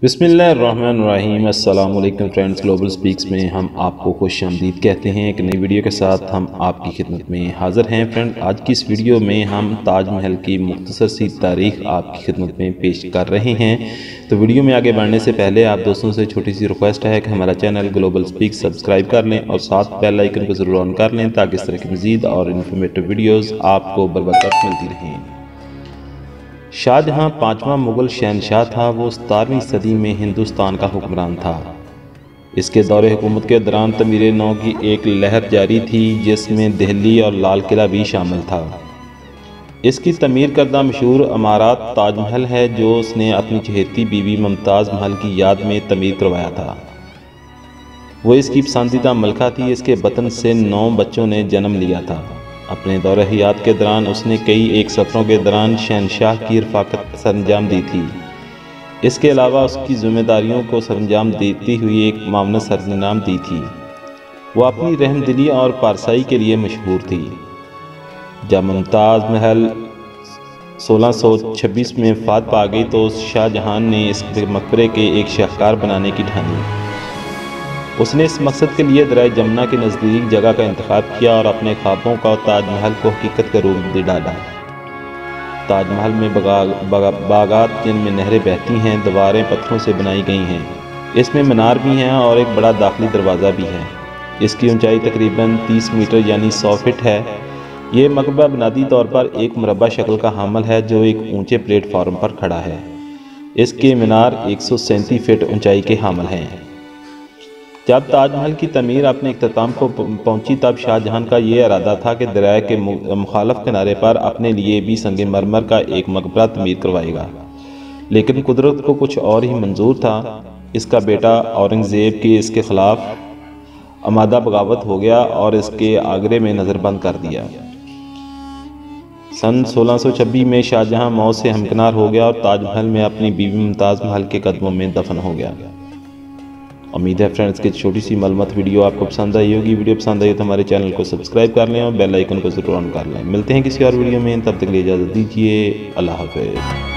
बिस्मिल्लाहिर्रहमानिर्रहीम। अस्सलाम वालेकुम फ्रेंड्स, ग्लोबल स्पीक्स में हम आपको खुशामदीद कहते हैं। एक नई वीडियो के साथ हम आपकी खिदमत में हाज़िर हैं। फ्रेंड, आज की इस वीडियो में हम ताजमहल की मुख्तसर सी तारीख़ आपकी खिदमत में पेश कर रहे हैं। तो वीडियो में आगे बढ़ने से पहले आप दोस्तों से छोटी सी रिक्वेस्ट है कि हमारा चैनल ग्लोबल स्पीक्स सब्सक्राइब कर लें और साथ बेल आइकन को ज़रूर ऑन कर लें ताकि इस तरह की मज़ीद और इन्फॉर्मेटिव वीडियोज़ आपको बर वक्त मिलती रहें। शाहजहाँ पाँचवा मुग़ल शहनशाह था। वो 17वीं सदी में हिंदुस्तान का हुक्मरान था। इसके दौरे हुकूमत के दौरान तमीर-ए-नौ की एक लहर जारी थी जिसमें दिल्ली और लाल किला भी शामिल था। इसकी तमीर करदा मशहूर इमारत ताजमहल है जो उसने अपनी चहेती बीवी मुमताज़ महल की याद में तमीर करवाया था। वो इसकी पसंदीदा मलका थी। इसके बतन से 9 बच्चों ने जन्म लिया था। अपने दौरे हयात के दौरान उसने कई एक सफ़रों के दौरान शहनशाह की रफ़ाकत सरंजाम दी थी। इसके अलावा उसकी ज़िम्मेदारियों को सरंजाम देती हुई एक मामनत सरंजाम दी थी। वो अपनी रहमदिली और पारसाई के लिए मशहूर थी। जब मुमताज़ महल 1626 में वफ़ात पा गई तो शाहजहां ने इस मकबरे के एक शाहकार बनाने की ठानी। उसने इस मकसद के लिए दरिया जमुना के नज़दीक जगह का इंतखाब किया और अपने ख्वाबों का ताजमहल को हकीकत का रूप दे डाला। ताजमहल में बागात जिनमें नहरें बहती हैं, दीवारें पत्थरों से बनाई गई हैं। इसमें मीनार भी हैं और एक बड़ा दाखिली दरवाज़ा भी है। इसकी ऊंचाई तकरीबन 30 मीटर यानी 100 फीट है। ये मकबरा बुनियादी तौर पर एक मुरब्बा शक्ल का हामिल है जो एक ऊंचे प्लेटफार्म पर खड़ा है। इसके मीनार 137 फीट ऊंचाई के हामिल हैं। जब ताजमहल की तमीर अपने इख्तिताम को पहुंची तब शाहजहां का ये इरादा था कि दरिया के मुखालफ किनारे पर अपने लिए भी संगे मरमर का एक मकबरा तमीर करवाएगा, लेकिन कुदरत को कुछ और ही मंजूर था। इसका बेटा औरंगज़ेब की इसके ख़िलाफ़ आमादा बगावत हो गया और इसके आगरे में नज़रबंद कर दिया। सन 1626 में शाहजहां मौत से हमकिनार हो गया और ताजमहल में अपनी बीवी मुमताज़ महल के कदमों में दफन हो गया। उम्मीद है फ्रेंड्स की छोटी सी मालूमात वीडियो आपको पसंद आई होगी। वीडियो पसंद आई तो हमारे चैनल को सब्सक्राइब कर लें और बेल आइकन को ज़रूर ऑन कर लें। मिलते हैं किसी और वीडियो में, तब तक के लिए इजाज़त दीजिए। अल्लाह हाफ़िज़।